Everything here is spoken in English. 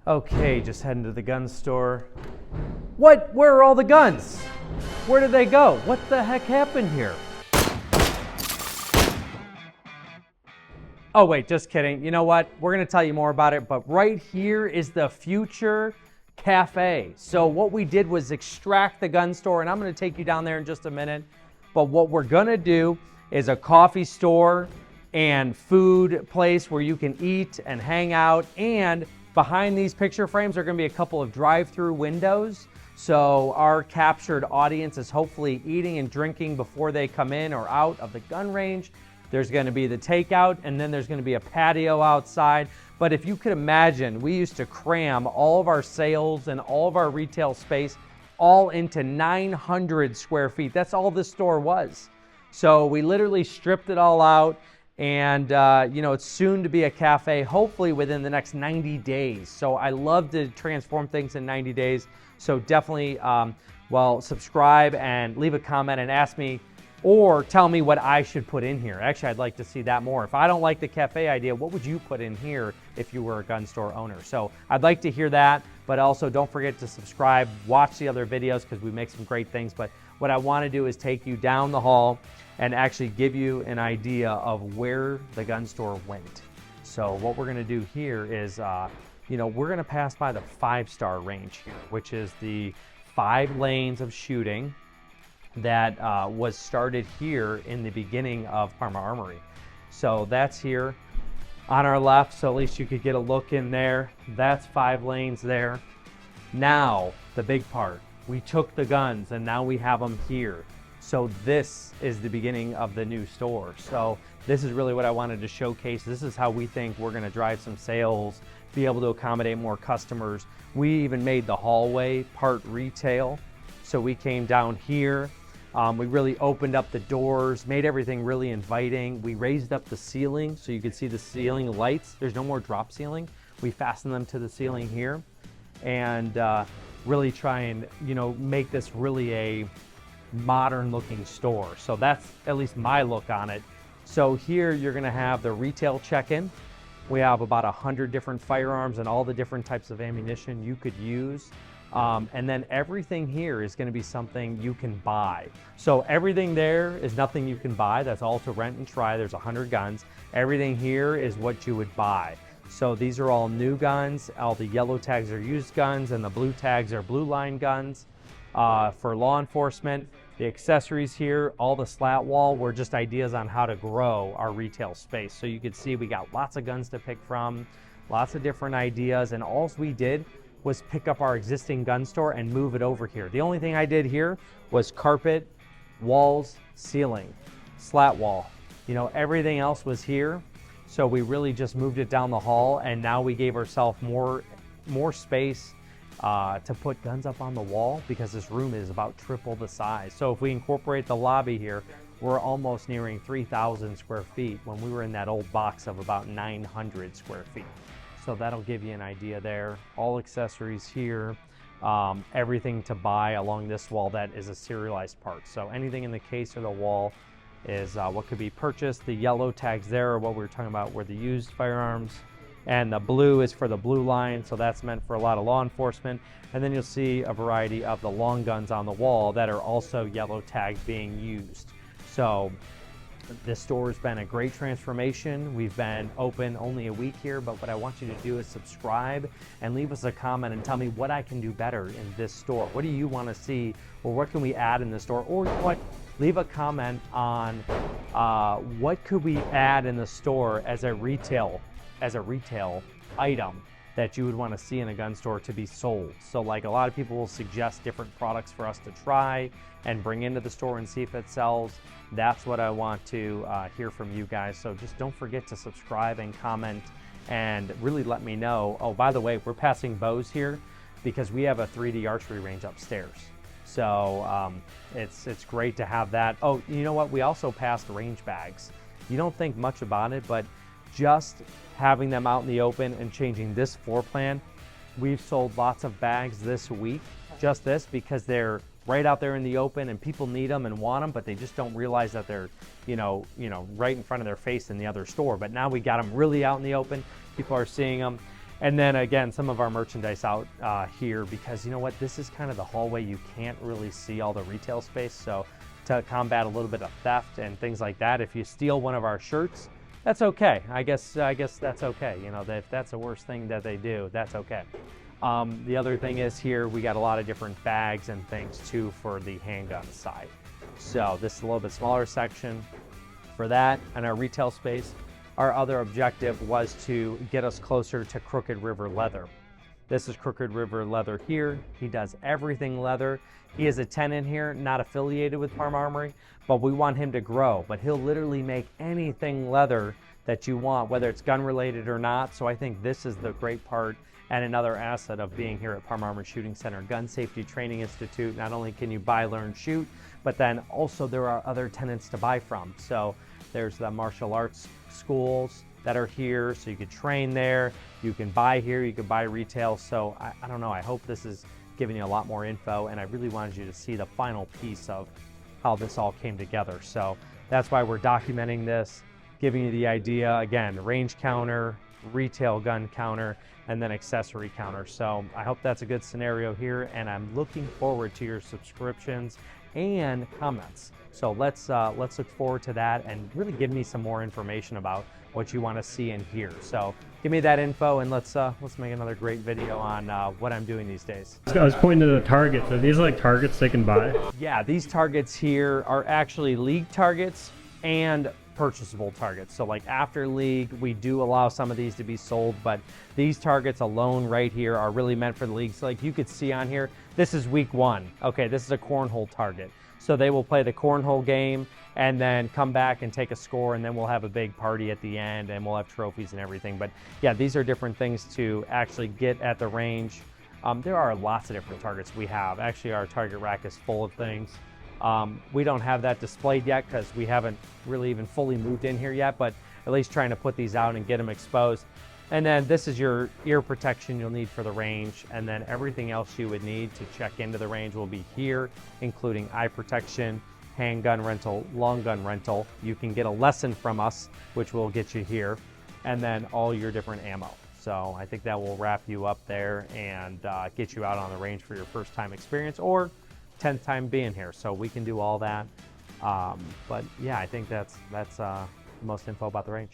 Okay, just heading to the gun store. What? Where are all the guns? Where did they go? What the heck happened here? Oh wait, just kidding. You know what? We're gonna tell you more about it, but right here is the future cafe. So what we did was extract the gun store, and I'm gonna take you down there in just a minute. But what we're gonna do is a coffee store and food place where you can eat and hang out, and behind these picture frames are going to be a couple of drive-through windows. So our captured audience is hopefully eating and drinking before they come in or out of the gun range. There's going to be the takeout, and then there's going to be a patio outside. But if you could imagine, we used to cram all of our sales and all of our retail space all into 900 square feet. That's all this store was. So we literally stripped it all out. And, it's soon to be a cafe, hopefully within the next 90 days. So I love to transform things in 90 days. So definitely, subscribe and leave a comment and ask me or tell me what I should put in here. Actually, I'd like to see that more. If I don't like the cafe idea, what would you put in here if you were a gun store owner? So I'd like to hear that, but also don't forget to subscribe, watch the other videos because we make some great things. But what I want to do is take you down the hall and actually give you an idea of where the gun store went. So what we're gonna do here is, we're gonna pass by the 5-star range here, which is the 5 lanes of shooting that was started here in the beginning of Parma Armory. So that's here on our left, so at least you could get a look in there. That's 5 lanes there. Now, the big part, we took the guns and now we have them here. So this is the beginning of the new store. So this is really what I wanted to showcase. This is how we think we're gonna drive some sales, be able to accommodate more customers. We even made the hallway part retail. So we came down here, we really opened up the doors, made everything really inviting. We raised up the ceiling so you could see the ceiling lights. There's no more drop ceiling. We fastened them to the ceiling here and really try and, make this really a modern looking store. So that's at least my look on it. So here you're going to have the retail check-in. We have about 100 different firearms and all the different types of ammunition you could use. And then everything here is going to be something you can buy. So everything there is nothing you can buy. That's all to rent and try. There's 100 guns. Everything here is what you would buy. So these are all new guns. All the yellow tags are used guns and the blue tags are blue line guns. For law enforcement, the accessories here, all the slat wall were just ideas on how to grow our retail space. So you could see we got lots of guns to pick from, lots of different ideas, and all we did was pick up our existing gun store and move it over here. The only thing I did here was carpet, walls, ceiling, slat wall. Everything else was here. So we really just moved it down the hall, and now we gave ourselves more space to put guns up on the wall because this room is about triple the size. So if we incorporate the lobby here, we're almost nearing 3,000 square feet when we were in that old box of about 900 square feet. So that'll give you an idea there. All accessories here, everything to buy along this wall that is a serialized part. So anything in the case or the wall is what could be purchased. The yellow tags there are what we were talking about were the used firearms. And the blue is for the blue line, so that's meant for a lot of law enforcement. And then you'll see a variety of the long guns on the wall that are also yellow tagged being used. So this store has been a great transformation. We've been open only a week here, but what I want you to do is subscribe and leave us a comment and tell me what I can do better in this store. What do you want to see, or what can we add in the store? Or what? Leave a comment on what could we add in the store as a retail item that you would want to see in a gun store to be sold. So like a lot of people will suggest different products for us to try and bring into the store and see if it sells. That's what I want to hear from you guys. So just don't forget to subscribe and comment and really let me know. Oh, by the way, we're passing bows here because we have a 3D archery range upstairs. So it's great to have that. Oh, you know what? We also passed range bags. You don't think much about it, but just having them out in the open and changing this floor plan, we've sold lots of bags this week, just this, because they're right out there in the open and people need them and want them, but they just don't realize that they're, right in front of their face in the other store. But now we got them really out in the open. People are seeing them. And then again, some of our merchandise out here, because you know what, this is kind of the hallway. You can't really see all the retail space. So to combat a little bit of theft and things like that, if you steal one of our shirts, that's okay. I guess that's okay. You know, if that's the worst thing that they do, that's okay. The other thing is here, we got a lot of different bags and things too for the handgun side. So this is a little bit smaller section for that. And our retail space, our other objective was to get us closer to Crooked River Leather. This is Crooked River Leather here. He does everything leather. He is a tenant here, not affiliated with Farm Armory, but we want him to grow. But he'll literally make anything leather that you want, whether it's gun related or not. So I think this is the great part and another asset of being here at Farm Armory Shooting Center, Gun Safety Training Institute. Not only can you buy, learn, shoot, but then also there are other tenants to buy from. So there's the martial arts schools that are here, so you could train there, you can buy here, you can buy retail. So I don't know, I hope this is giving you a lot more info, and I really wanted you to see the final piece of how this all came together. So that's why we're documenting this, giving you the idea, again, range counter, retail gun counter, and then accessory counter. So I hope that's a good scenario here, and I'm looking forward to your subscriptions and comments. So let's look forward to that, and really give me some more information about what you want to see and hear. So give me that info, and let's make another great video on what I'm doing these days. I was pointing to the targets. Are these like targets they can buy? Yeah, these targets here are actually league targets and purchasable targets. So like after league, we do allow some of these to be sold, but these targets alone right here are really meant for the league. So like you could see on here, this is week 1. Okay, this is a cornhole target. So they will play the cornhole game and then come back and take a score, and then we'll have a big party at the end, and we'll have trophies and everything. But yeah, these are different things to actually get at the range. There are lots of different targets we have. Actually, our target rack is full of things. We don't have that displayed yet because we haven't really even fully moved in here yet, but at least trying to put these out and get them exposed. And then this is your ear protection you'll need for the range, and then everything else you would need to check into the range will be here, including eye protection, handgun rental, long gun rental. You can get a lesson from us, which will get you here, and then all your different ammo. So I think that will wrap you up there and get you out on the range for your first time experience or 10th time being here. So we can do all that. But yeah, I think that's most info about the range.